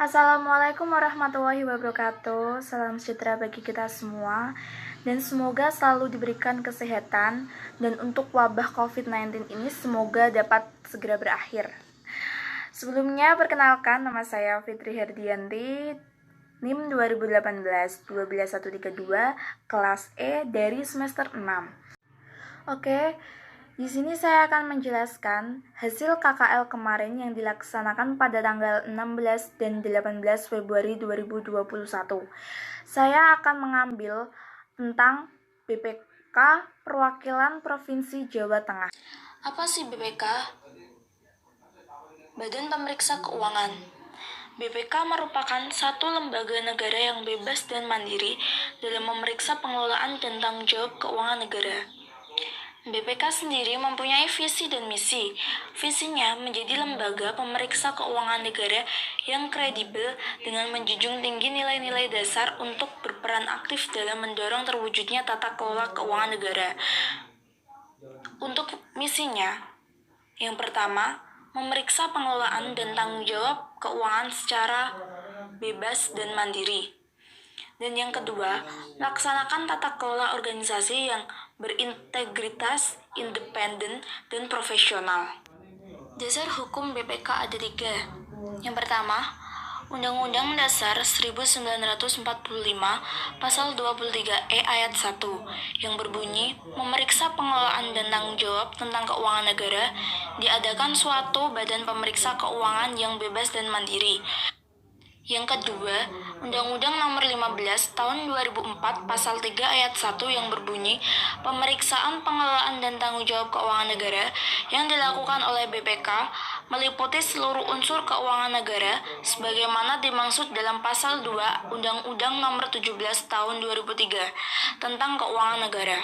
Assalamualaikum warahmatullahi wabarakatuh. Salam sejahtera bagi kita semua. Dan semoga selalu diberikan kesehatan. Dan untuk wabah COVID-19 ini semoga dapat segera berakhir. Sebelumnya perkenalkan, nama saya Fitri Herdianti, NIM 2018-12132, kelas E dari semester 6. Oke, di sini saya akan menjelaskan hasil KKL kemarin yang dilaksanakan pada tanggal 16 dan 18 Februari 2021. Saya akan mengambil tentang BPK Perwakilan Provinsi Jawa Tengah. Apa sih BPK? Badan Pemeriksa Keuangan. BPK merupakan satu lembaga negara yang bebas dan mandiri dalam memeriksa pengelolaan dan tanggung jawab keuangan negara. BPK sendiri mempunyai visi dan misi. Visinya menjadi lembaga pemeriksa keuangan negara yang kredibel dengan menjunjung tinggi nilai-nilai dasar untuk berperan aktif dalam mendorong terwujudnya tata kelola keuangan negara. Untuk misinya, yang pertama, memeriksa pengelolaan dan tanggung jawab keuangan secara bebas dan mandiri. Dan yang kedua, laksanakan tata kelola organisasi yang berintegritas, independen, dan profesional. Dasar hukum BPK ada 3. Yang pertama, Undang-Undang Dasar 1945 Pasal 23E Ayat 1 yang berbunyi memeriksa pengelolaan dan tanggung jawab tentang keuangan negara diadakan suatu badan pemeriksa keuangan yang bebas dan mandiri. Yang kedua, Undang-Undang Nomor 15 Tahun 2004 Pasal 3 Ayat 1 yang berbunyi pemeriksaan pengelolaan dan tanggung jawab keuangan negara yang dilakukan oleh BPK meliputi seluruh unsur keuangan negara sebagaimana dimaksud dalam Pasal 2 Undang-Undang Nomor 17 Tahun 2003 tentang keuangan negara.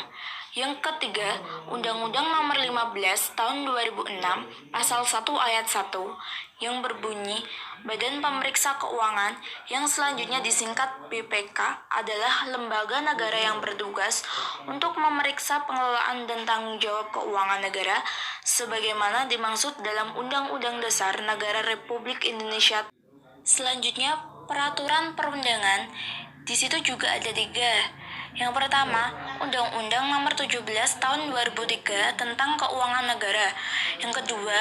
Yang ketiga, Undang-Undang Nomor 15 Tahun 2006 Pasal 1 Ayat 1 yang berbunyi Badan Pemeriksa Keuangan yang selanjutnya disingkat BPK adalah lembaga negara yang bertugas untuk memeriksa pengelolaan dan tanggung jawab keuangan negara sebagaimana dimaksud dalam Undang-Undang Dasar Negara Republik Indonesia. Selanjutnya, peraturan perundangan. Di situ juga ada 3. Yang pertama, Undang-Undang Nomor 17 Tahun 2003 tentang Keuangan Negara. Yang kedua,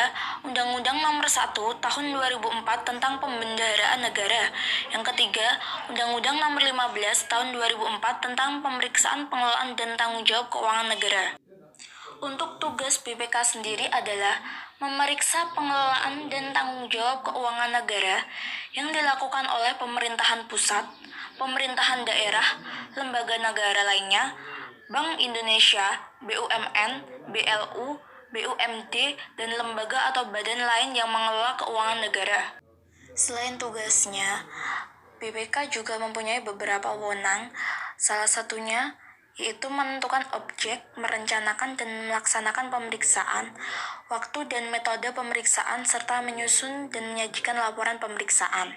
Undang-Undang Nomor 1 Tahun 2004 tentang Pembendaharaan Negara. Yang ketiga, Undang-Undang Nomor 15 Tahun 2004 tentang Pemeriksaan Pengelolaan dan Tanggung Jawab Keuangan Negara. Untuk tugas BPK sendiri adalah memeriksa pengelolaan dan tanggung jawab keuangan negara yang dilakukan oleh pemerintahan pusat, pemerintahan daerah, lembaga negara lainnya, Bank Indonesia, BUMN, BLU, BUMD, dan lembaga atau badan lain yang mengelola keuangan negara. Selain tugasnya, BPK juga mempunyai beberapa wewenang, salah satunya yaitu menentukan objek, merencanakan dan melaksanakan pemeriksaan, waktu dan metode pemeriksaan, serta menyusun dan menyajikan laporan pemeriksaan.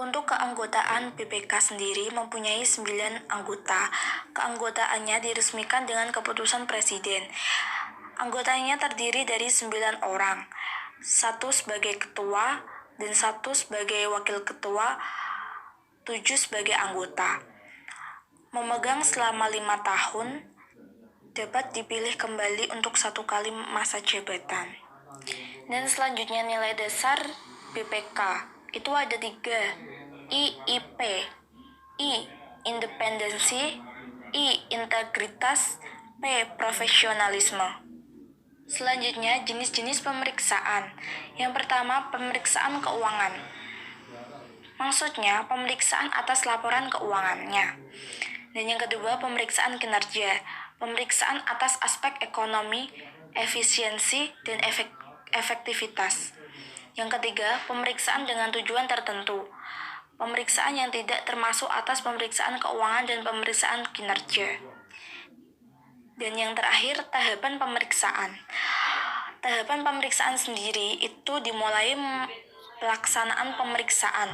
Untuk keanggotaan, BPK sendiri mempunyai 9 anggota. Keanggotaannya diresmikan dengan keputusan Presiden. Anggotanya terdiri dari 9 orang, 1 sebagai ketua dan 1 sebagai wakil ketua, 7 sebagai anggota. Memegang selama 5 tahun, dapat dipilih kembali untuk 1 kali masa jabatan. Dan selanjutnya nilai dasar BPK itu ada 3. IIP, I independensi, I integritas, P profesionalisme. Selanjutnya jenis-jenis pemeriksaan. Yang pertama, pemeriksaan keuangan. Maksudnya pemeriksaan atas laporan keuangannya. Dan yang kedua, pemeriksaan kinerja. Pemeriksaan atas aspek ekonomi, efisiensi, dan efektivitas. Yang ketiga, pemeriksaan dengan tujuan tertentu. Pemeriksaan yang tidak termasuk atas pemeriksaan keuangan dan pemeriksaan kinerja. Dan yang terakhir, tahapan pemeriksaan. Tahapan pemeriksaan sendiri itu dimulai pelaksanaan pemeriksaan,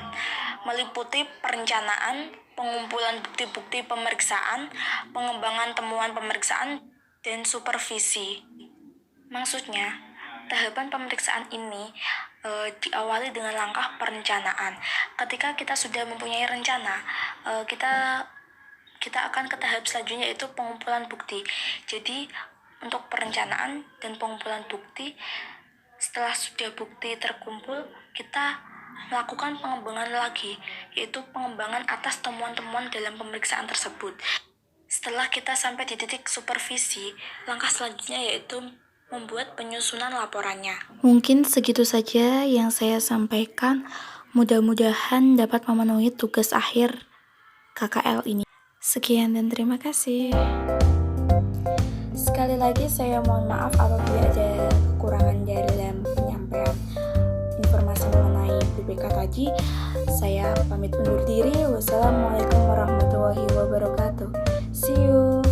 meliputi perencanaan, pengumpulan bukti-bukti pemeriksaan, pengembangan temuan pemeriksaan, dan supervisi. Maksudnya, tahapan pemeriksaan ini diawali dengan langkah perencanaan. Ketika kita sudah mempunyai rencana, kita akan ke tahap selanjutnya, yaitu pengumpulan bukti. Jadi untuk perencanaan dan pengumpulan bukti, setelah sudah bukti terkumpul, kita melakukan pengembangan lagi, yaitu pengembangan atas temuan-temuan dalam pemeriksaan tersebut. Setelah kita sampai di titik supervisi, langkah selanjutnya yaitu membuat penyusunan laporannya. Mungkin segitu saja yang saya sampaikan. Mudah-mudahan dapat memenuhi tugas akhir KKL ini. Sekian dan terima kasih. Sekali lagi saya mohon maaf apabila ada kekurangan dalam penyampaian informasi mengenai BPK tadi. Saya pamit undur diri. Wassalamualaikum warahmatullahi wabarakatuh. See you.